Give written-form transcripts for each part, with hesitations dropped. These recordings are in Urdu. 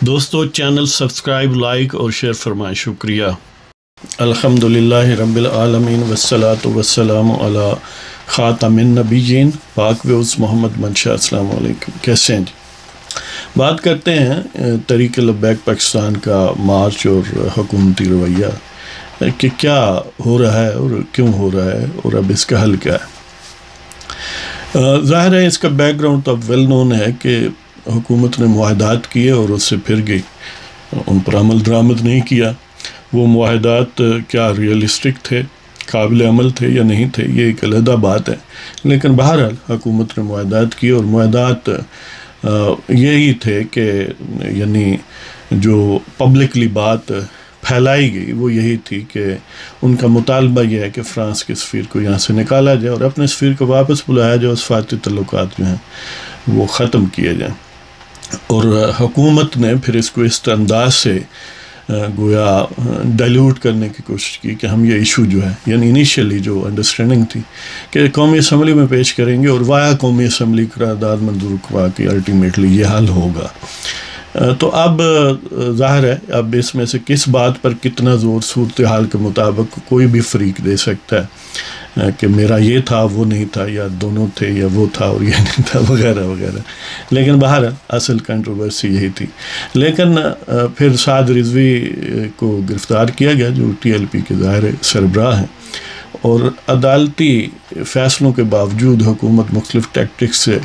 دوستو چینل سبسکرائب لائک اور شیئر فرمائیں، شکریہ۔ الحمدللہ رب العالمین والصلاة والسلام علی خاتم النبیین پاک ویوز محمد منشا۔ السلام علیکم، کیسے ہیں جی؟ بات کرتے ہیں تحریک لبیک پاکستان کا مارچ اور حکومتی رویہ کہ کیا ہو رہا ہے اور کیوں ہو رہا ہے اور اب اس کا حل کیا ہے۔ ظاہر ہے اس کا بیک گراؤنڈ تو اب ویل نون ہے کہ حکومت نے معاہدات کیے اور اس سے پھر گئی، ان پر عمل درآمد نہیں کیا۔ وہ معاہدات کیا ریئلسٹک تھے، قابل عمل تھے یا نہیں تھے، یہ ایک علیحدہ بات ہے، لیکن بہرحال حکومت نے معاہدات کیے اور معاہدات یہی تھے کہ یعنی جو پبلکلی بات پھیلائی گئی وہ یہی تھی کہ ان کا مطالبہ یہ ہے کہ فرانس کے سفیر کو یہاں سے نکالا جائے اور اپنے سفیر کو واپس بلایا جائے، سفارتی تعلقات جو ہیں وہ ختم کیے جائیں۔ اور حکومت نے پھر اس کو اس انداز سے گویا ڈائلیوٹ کرنے کی کوشش کی کہ ہم یہ ایشو جو ہے، یعنی انیشیلی جو انڈرسٹینڈنگ تھی کہ قومی اسمبلی میں پیش کریں گے اور وایا قومی اسمبلی قرارداد منظور کروا کے الٹیمیٹلی یہ حل ہوگا۔ تو اب ظاہر ہے اب اس میں سے کس بات پر کتنا زور صورتحال کے مطابق کوئی بھی فریق دے سکتا ہے کہ میرا یہ تھا وہ نہیں تھا، یا دونوں تھے یا وہ تھا اور یہ نہیں تھا، وغیرہ وغیرہ، لیکن بہرحال اصل کنٹروورسی یہی تھی۔ لیکن پھر سعد رضوی کو گرفتار کیا گیا جو ٹی ایل پی کے ظاہر سربراہ ہیں، اور عدالتی فیصلوں کے باوجود حکومت مختلف ٹیکٹکس سے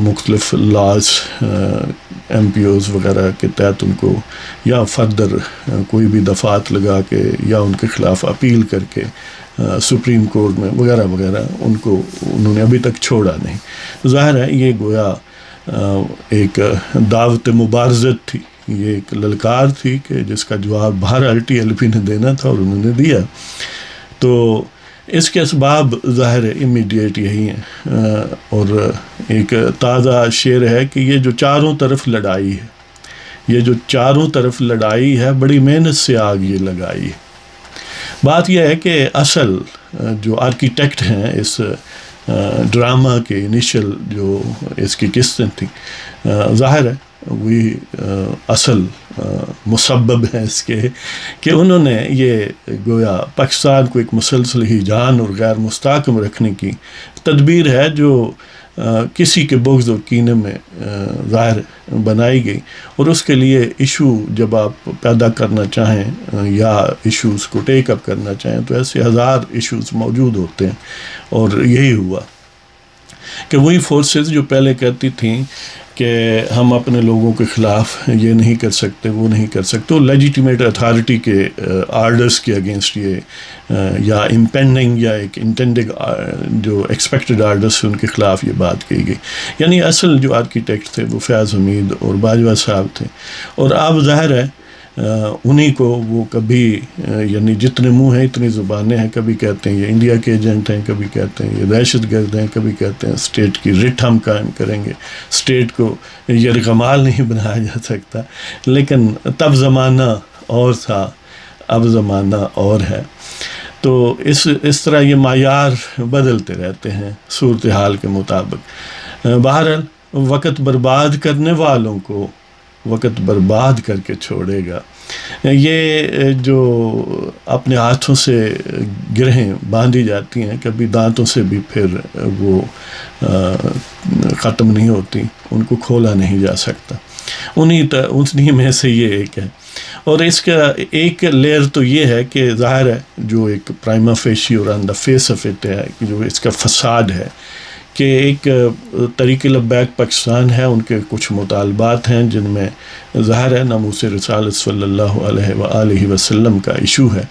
مختلف لاز ایم پی اوز وغیرہ کے تحت ان کو یا فردر کوئی بھی دفعات لگا کے یا ان کے خلاف اپیل کر کے سپریم کورٹ میں وغیرہ وغیرہ ان کو انہوں نے ابھی تک چھوڑا نہیں۔ ظاہر ہے یہ گویا ایک دعوت مبارزت تھی، یہ ایک للکار تھی کہ جس کا جواب بہرحال ٹی ایل پی نے دینا تھا اور انہوں نے دیا۔ تو اس کے اسباب ظاہر امیڈیٹ یہی ہیں، اور ایک تازہ شعر ہے کہ یہ جو چاروں طرف لڑائی ہے، یہ جو چاروں طرف لڑائی ہے، بڑی محنت سے آگ یہ لگائی ہے۔ بات یہ ہے کہ اصل جو آرکیٹیکٹ ہیں اس ڈرامہ کے انیشل جو اس کی قسطیں تھیں، ظاہر ہے وہی اصل مسبب ہیں اس کے کہ انہوں نے یہ گویا پاکستان کو ایک مسلسل ہیجان اور غیر مستحکم رکھنے کی تدبیر ہے جو کسی کے بغض اور کینے میں ظاہر بنائی گئی، اور اس کے لیے ایشو جب آپ پیدا کرنا چاہیں یا ایشوز کو ٹیک اپ کرنا چاہیں تو ایسے ہزار ایشوز موجود ہوتے ہیں، اور یہی ہوا کہ وہی فورسز جو پہلے کہتی تھیں کہ ہم اپنے لوگوں کے خلاف یہ نہیں کر سکتے وہ نہیں کر سکتے، وہ لیجیٹیمیٹ اتھارٹی کے آرڈرز کے اگینسٹ یہ یا امپینڈنگ یا ایک انٹینڈنگ جو ایکسپیکٹڈ آرڈرز سے ان کے خلاف یہ بات کہی گئی، یعنی اصل جو آرکیٹیکٹ تھے وہ فیاض حمید اور باجوہ صاحب تھے۔ اور اب ظاہر ہے انہی کو وہ کبھی یعنی جتنے منہ ہیں اتنی زبانیں ہیں، کبھی کہتے ہیں یہ انڈیا کے ایجنٹ ہیں، کبھی کہتے ہیں یہ دہشت گرد ہیں، کبھی کہتے ہیں اسٹیٹ کی رٹ ہم قائم کریں گے، اسٹیٹ کو یرغمال نہیں بنایا جا سکتا۔ لیکن تب زمانہ اور تھا، اب زمانہ اور ہے، تو اس طرح یہ معیار بدلتے رہتے ہیں صورتحال کے مطابق۔ بہرحال وقت برباد کرنے والوں کو وقت برباد کر کے چھوڑے گا۔ یہ جو اپنے ہاتھوں سے گرہیں باندھی جاتی ہیں، کبھی دانتوں سے بھی پھر وہ ختم نہیں ہوتی، ان کو کھولا نہیں جا سکتا، انہی میں سے یہ ایک ہے۔ اور اس کا ایک لیئر تو یہ ہے کہ ظاہر ہے جو ایک پرائما فیشی اور آن دا فیس آف اٹ ہے کہ جو اس کا فساد ہے کہ ایک تحریک لبیک پاکستان ہے، ان کے کچھ مطالبات ہیں جن میں ظاہر ہے ناموس رسالت صلی اللہ علیہ وآلہ وسلم کا ایشو ہے،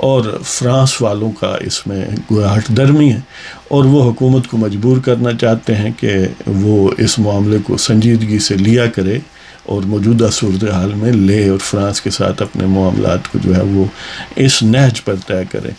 اور فرانس والوں کا اس میں گویا ہٹ درمی ہے، اور وہ حکومت کو مجبور کرنا چاہتے ہیں کہ وہ اس معاملے کو سنجیدگی سے لیا کرے اور موجودہ صورتحال میں لے، اور فرانس کے ساتھ اپنے معاملات کو جو ہے وہ اس نہج پر طے کرے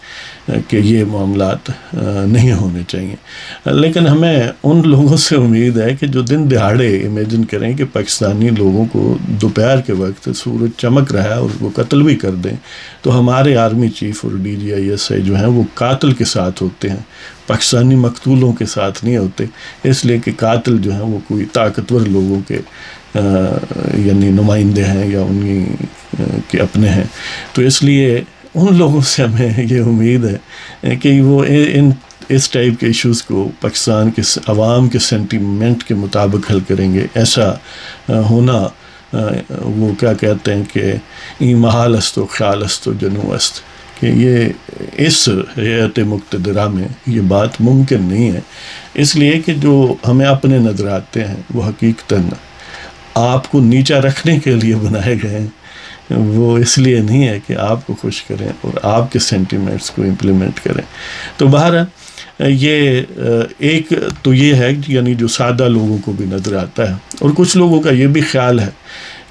کہ یہ معاملات نہیں ہونے چاہیے۔ لیکن ہمیں ان لوگوں سے امید ہے کہ جو دن دہاڑے امیجن کریں کہ پاکستانی لوگوں کو دوپہر کے وقت سورج چمک رہا ہے اور وہ قتل بھی کر دیں، تو ہمارے آرمی چیف اور D G I S I جو ہیں وہ قاتل کے ساتھ ہوتے ہیں، پاکستانی مقتولوں کے ساتھ نہیں ہوتے، اس لیے کہ قاتل جو ہیں وہ کوئی طاقتور لوگوں کے یعنی نمائندے ہیں یا انہی کے اپنے ہیں. تو اس لیے ان لوگوں سے ہمیں یہ امید ہے کہ وہ اس ٹائپ کے ایشوز کو پاکستان کے عوام کے سینٹیمنٹ کے مطابق حل کریں گے. ایسا ہونا وہ کیا کہتے ہیں کہ ای محال است و خیال است و جنو است، کہ یہ اس حیات مقتدرہ میں یہ بات ممکن نہیں ہے. اس لیے کہ جو ہمیں اپنے نظر آتے ہیں وہ حقیقتاً آپ کو نیچا رکھنے کے لیے بنائے گئے ہیں، وہ اس لیے نہیں ہے کہ آپ کو خوش کریں اور آپ کے سینٹیمنٹس کو امپلیمنٹ کریں. تو بہرحال یہ ایک تو یہ ہے یعنی جو سادہ لوگوں کو بھی نظر آتا ہے، اور کچھ لوگوں کا یہ بھی خیال ہے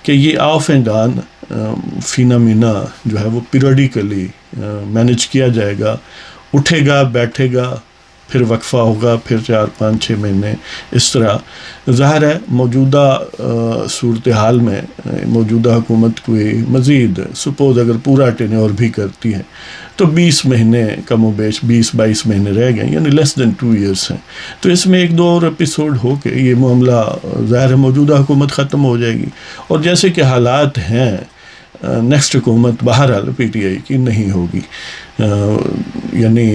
کہ یہ آف اینڈ آن فینامینا جو ہے وہ پیریوڈیکلی مینیج کیا جائے گا، اٹھے گا بیٹھے گا پھر وقفہ ہوگا پھر 4-5-6 مہینے اس طرح. ظاہر ہے موجودہ صورتحال میں موجودہ حکومت کوئی مزید سپوز اگر پورا ٹینیور بھی کرتی ہے تو 20 مہینے کم و بیش 20-22 مہینے رہ گئے، یعنی لیس دین 2 ایئرس ہیں. تو اس میں 1-2 اور ایپیسوڈ ہو کے یہ معاملہ ظاہر ہے موجودہ حکومت ختم ہو جائے گی. اور جیسے کہ حالات ہیں نیکسٹ حکومت بہرحال پی ٹی آئی کی نہیں ہوگی، یعنی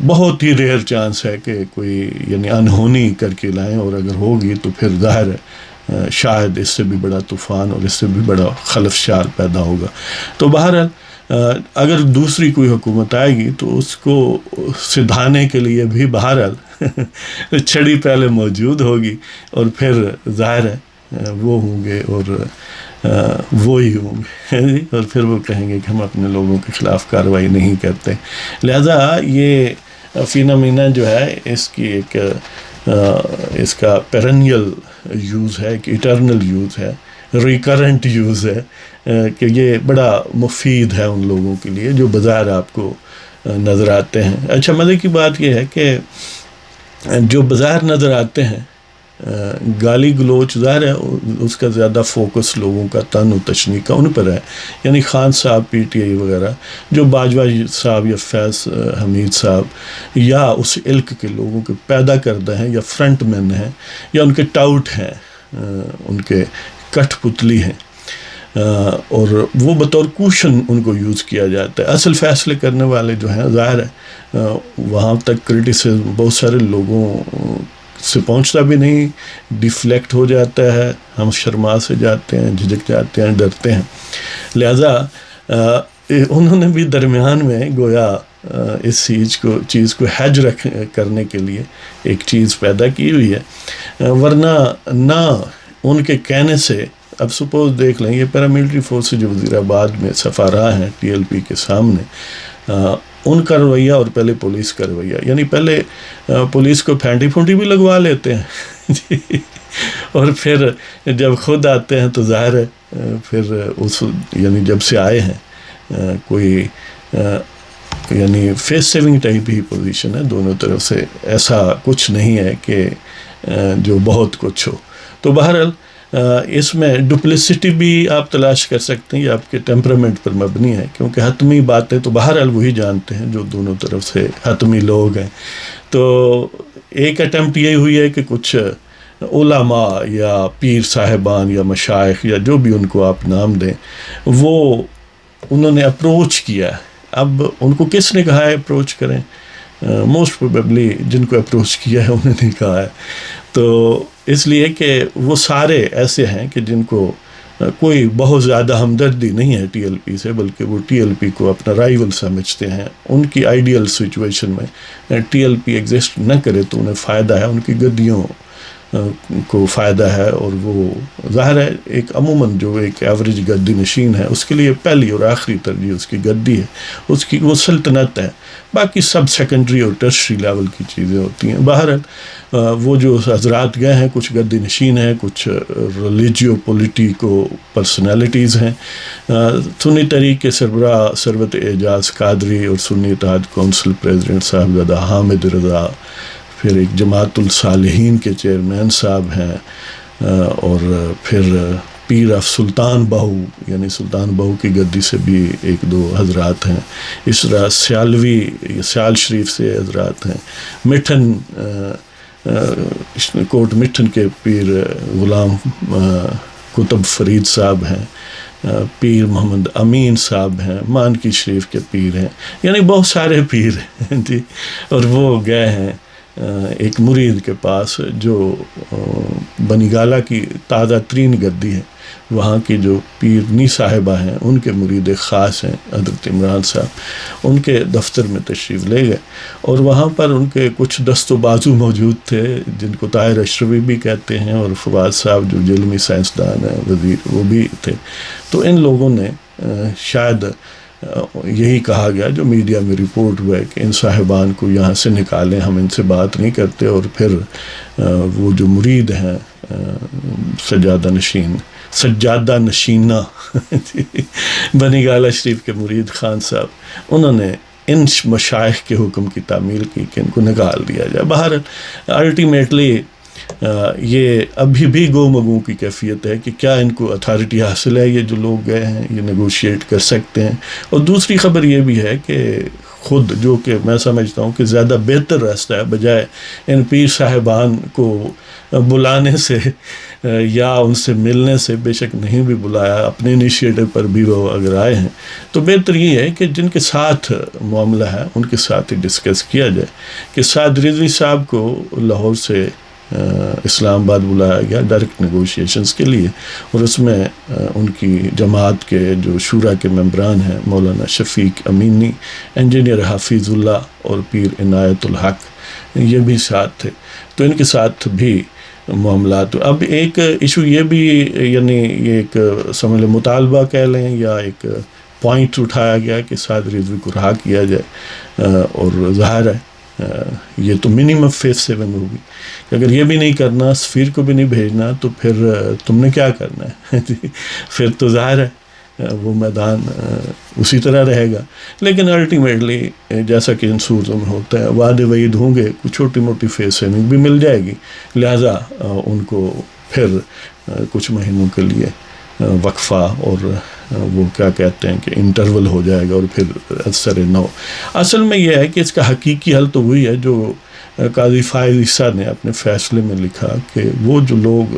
بہت ہی ریئر چانس ہے کہ کوئی یعنی انہونی کر کے لائیں، اور اگر ہوگی تو پھر ظاہر ہے شاید اس سے بھی بڑا طوفان اور اس سے بھی بڑا خلفشار پیدا ہوگا. تو بہرحال اگر دوسری کوئی حکومت آئے گی تو اس کو سدھانے کے لیے بھی بہرحال چھڑی پہلے موجود ہوگی، اور پھر ظاہر ہے وہ ہوں گے اور وہی ہوں گے اور پھر وہ کہیں گے کہ ہم اپنے لوگوں کے خلاف کارروائی نہیں کرتے. لہذا یہ فینامینا جو ہے اس کی ایک اس کا پیرنیل یوز ہے کہ ایٹرنل یوز ہے، ریکرنٹ یوز ہے، کہ یہ بڑا مفید ہے ان لوگوں کے لیے جو بظاہر آپ کو نظر آتے ہیں. اچھا مزے کی بات یہ ہے کہ جو بظاہر نظر آتے ہیں گالی گلوچ ظاہر ہے اس کا زیادہ فوکس لوگوں کا تن و تشنی کا ان پر ہے، یعنی خان صاحب پی ٹی آئی وغیرہ جو باجوہ صاحب یا فیض حمید صاحب یا اس علق کے لوگوں کے پیدا کردہ ہیں یا فرنٹ مین ہیں یا ان کے ٹاؤٹ ہیں، ان کے کٹھ پتلی ہیں، اور وہ بطور کوشن ان کو یوز کیا جاتا ہے. اصل فیصلے کرنے والے جو ہیں ظاہر ہے وہاں تک کرٹیسزم بہت سارے لوگوں سے پہنچتا بھی نہیں، ڈیفلیکٹ ہو جاتا ہے، ہم شرما سے جاتے ہیں، جھجک جاتے ہیں، ڈرتے ہیں. لہذا انہوں نے بھی درمیان میں گویا اس چیز کو ہیج کرنے کے لیے ایک چیز پیدا کی ہوئی ہے، ورنہ نہ ان کے کہنے سے اب سپوز دیکھ لیں یہ پیراملٹری فورس جو وزیر آباد میں سفارہ ہیں ٹی ایل پی کے سامنے، ان کا رویہ اور پہلے پولیس کا رویہ، یعنی پہلے پولیس کو پھینٹی پھونٹی بھی لگوا لیتے ہیں اور پھر جب خود آتے ہیں تو ظاہر ہے پھر اس یعنی جب سے آئے ہیں کوئی یعنی فیس سیونگ ٹائپ ہی پوزیشن ہے دونوں طرف سے، ایسا کچھ نہیں ہے کہ جو بہت کچھ ہو. تو بہرحال اس میں ڈپلیسٹی بھی آپ تلاش کر سکتے ہیں، یہ آپ کے ٹیمپرامنٹ پر مبنی ہے، کیونکہ حتمی باتیں تو بہرحال وہی جانتے ہیں جو دونوں طرف سے حتمی لوگ ہیں. تو ایک اٹیمپٹ یہ ہوئی ہے کہ کچھ علماء یا پیر صاحبان یا مشائخ یا جو بھی ان کو آپ نام دیں، وہ انہوں نے اپروچ کیا. اب ان کو کس نے کہا ہے اپروچ کریں؟ موسٹ پروبیبلی جن کو اپروچ کیا ہے انہوں نے کہا ہے. تو اس لیے کہ وہ سارے ایسے ہیں کہ جن کو کوئی بہت زیادہ ہمدردی نہیں ہے ٹی ایل پی سے، بلکہ وہ ٹی ایل پی کو اپنا رائیول سمجھتے ہیں. ان کی آئیڈیل سچویشن میں ٹی ایل پی ایگزسٹ نہ کرے تو انہیں فائدہ ہے، ان کی گدیوں کو فائدہ ہے، اور وہ ظاہر ہے ایک عموماً جو ایک ایوریج گدی نشین ہے اس کے لیے پہلی اور آخری ترجیح اس کی گدی ہے، اس کی وہ سلطنت ہے. باقی سب سیکنڈری اور ٹرشری لیول کی چیزیں ہوتی ہیں. بہرحال وہ جو حضرات گئے ہیں کچھ گدی نشین ہیں، کچھ ریلیجیو پولیٹیکو پرسنالٹیز ہیں. سنی تحریک کے سربراہ ثروت اعجاز قادری اور سنی اتحاد کونسل پریزیڈنٹ صاحبزادہ حامد رضا، پھر ایک جماعت الصالحین کے چیئرمین صاحب ہیں، اور پھر پیر آف سلطان بہو یعنی سلطان بہو کی گدی سے بھی 1-2 حضرات ہیں. اس طرح سیال شریف سے حضرات ہیں، مٹھن کوٹ مٹھن کے پیر غلام کتب فرید صاحب ہیں، پیر محمد امین صاحب ہیں، مانکی شریف کے پیر ہیں، یعنی بہت سارے پیر ہیں جی. اور وہ گئے ہیں ایک مرید کے پاس جو بنی گالہ کی تازہ ترین گدی ہے، وہاں کی جو پیرنی صاحبہ ہیں ان کے مرید خاص ہیں حضرت عمران صاحب، ان کے دفتر میں تشریف لے گئے اور وہاں پر ان کے کچھ دست و بازو موجود تھے جن کو طاہر اشرفی بھی کہتے ہیں، اور فواد صاحب جو علمی سائنسدان ہیں وزیر، وہ بھی تھے. تو ان لوگوں نے شاید یہی کہا گیا جو میڈیا میں رپورٹ ہوا ہے کہ ان صاحبان کو یہاں سے نکالیں، ہم ان سے بات نہیں کرتے. اور پھر وہ جو مرید ہیں سجادہ نشینہ بنی گالہ شریف کے مرید خان صاحب، انہوں نے ان مشائخ کے حکم کی تعمیل کی کہ ان کو نکال دیا جائے. بہر الٹیمیٹلی یہ ابھی بھی گو مگو کی کیفیت ہے کہ کیا ان کو اتھارٹی حاصل ہے، یہ جو لوگ گئے ہیں یہ نیگوشیٹ کر سکتے ہیں. اور دوسری خبر یہ بھی ہے کہ خود جو کہ میں سمجھتا ہوں کہ زیادہ بہتر راستہ ہے، بجائے ان پیر صاحبان کو بلانے سے یا ان سے ملنے سے، بے شک نہیں بھی بلایا، اپنے انیشیٹو پر بھی وہ اگر آئے ہیں تو بہتر یہ ہے کہ جن کے ساتھ معاملہ ہے ان کے ساتھ ہی ڈسکس کیا جائے. کہ سعد رضوی صاحب کو لاہور سے اسلام آباد بلایا گیا ڈائریکٹ نیگوشیشنز کے لیے، اور اس میں ان کی جماعت کے جو شورا کے ممبران ہیں مولانا شفیق امینی، انجینئر حافظ اللہ اور پیر عنایت الحق، یہ بھی ساتھ تھے. تو ان کے ساتھ بھی معاملات. اب ایک ایشو یہ بھی، یعنی یہ ایک سمجھ لیں مطالبہ کہہ لیں یا ایک پوائنٹ اٹھایا گیا کہ سعد رضوی کو رہا کیا جائے، اور ظاہر ہے یہ تو منیمم فیس 7 ہوگی کہ اگر یہ بھی نہیں کرنا، سفیر کو بھی نہیں بھیجنا، تو پھر تم نے کیا کرنا ہے پھر تو ظاہر ہے وہ میدان اسی طرح رہے گا. لیکن الٹیمیٹلی جیسا کہ ان صورتوں میں ہوتا ہے وعدے وعید ہوں گے، کچھ چھوٹی موٹی فیس 7 بھی مل جائے گی، لہٰذا ان کو پھر کچھ مہینوں کے لیے وقفہ اور وہ کیا کہتے ہیں کہ انٹرول ہو جائے گا، اور پھر اثر نو. اصل میں یہ ہے کہ اس کا حقیقی حل تو وہی ہے جو قاضی فائز عیسیٰ نے اپنے فیصلے میں لکھا کہ وہ جو لوگ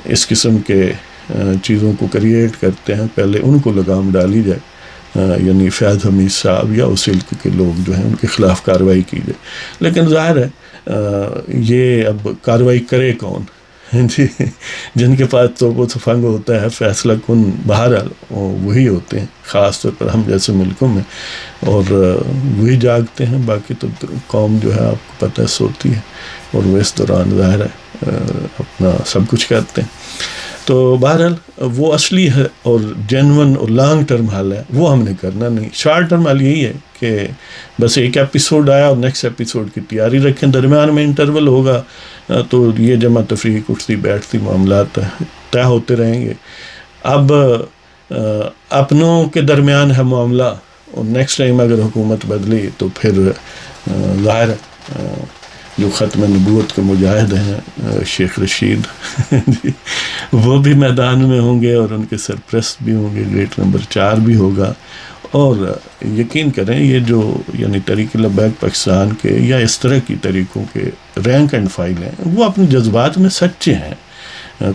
اس قسم کے چیزوں کو کریٹ کرتے ہیں پہلے ان کو لگام ڈالی جائے، یعنی فیض حمید صاحب یا اس علق کے لوگ جو ہیں ان کے خلاف کارروائی کی جائے. لیکن ظاہر ہے یہ اب کارروائی کرے کون جی، جن کے پاس تو وہ فنگ ہوتا ہے فیصلہ کن بہرحال وہی ہوتے ہیں، خاص طور پر ہم جیسے ملکوں میں، اور وہی جاگتے ہیں. باقی تو قوم جو ہے آپ کو پتہ سوتی ہے، اور وہ اس دوران ظاہر ہے اپنا سب کچھ کرتے ہیں. تو بہرحال وہ اصلی ہے اور جینون اور لانگ ٹرم حل ہے وہ ہم نے کرنا نہیں. شارٹ ٹرم حل یہی ہے کہ بس ایک ایپیسوڈ آیا اور نیکسٹ ایپیسوڈ کی تیاری رکھیں، درمیان میں انٹرول ہوگا تو یہ جمع تفریق اٹھتی بیٹھتی معاملات طے ہوتے رہیں گے. اب اپنوں کے درمیان ہے معاملہ، اور نیکسٹ ٹائم اگر حکومت بدلی تو پھر ظاہر ہے جو ختم نبوت کے مجاہد ہیں شیخ رشید وہ بھی میدان میں ہوں گے، اور ان کے سرپرست بھی ہوں گے، گیٹ نمبر 4 بھی ہوگا. اور یقین کریں یہ جو یعنی تحریک لبیک پاکستان کے یا اس طرح کی طریقوں کے رینک اینڈ فائل ہیں وہ اپنے جذبات میں سچے ہیں.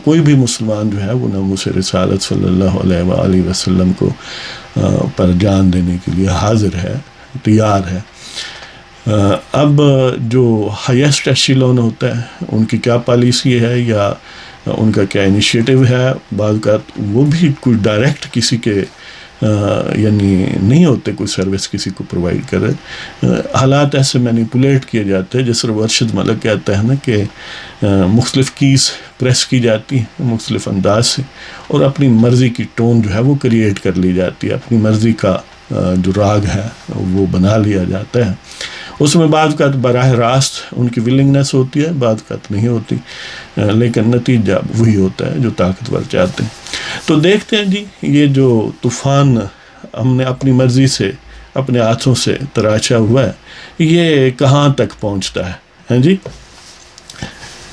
کوئی بھی مسلمان جو ہے وہ ناموس رسالت صلی اللہ علیہ وآلہ وسلم کو پر جان دینے کے لیے حاضر ہے، تیار ہے. اب جو ہائیسٹ ایشیلون ہوتا ہے ان کی کیا پالیسی ہے یا ان کا کیا انیشیٹو ہے، بعض اوقات وہ بھی کوئی ڈائریکٹ کسی کے یعنی نہیں ہوتے، کوئی سروس کسی کو پرووائڈ کرے. حالات ایسے مینیپولیٹ کیے جاتے ہیں، جس طرح ارشد ملک کہتا ہے نا کہ مختلف کیز پریس کی جاتی ہیں مختلف انداز سے، اور اپنی مرضی کی ٹون جو ہے وہ کریٹ کر لی جاتی ہے، اپنی مرضی کا جو راگ ہے وہ بنا لیا جاتا ہے. اس میں بعض اوقات براہ راست ان کی ولنگنس ہوتی ہے، بعض اوقات نہیں ہوتی، لیکن نتیجہ وہی ہوتا ہے جو طاقتور چاہتے ہیں. تو دیکھتے ہیں جی یہ جو طوفان ہم نے اپنی مرضی سے اپنے ہاتھوں سے تراشا ہوا ہے یہ کہاں تک پہنچتا ہے جی.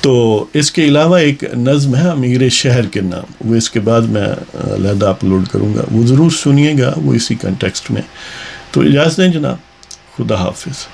تو اس کے علاوہ ایک نظم ہے امیر شہر کے نام، وہ اس کے بعد میں علیحدہ اپلوڈ کروں گا، وہ ضرور سنیے گا، وہ اسی کنٹیکسٹ میں. تو اجازت دیں جناب، خدا حافظ.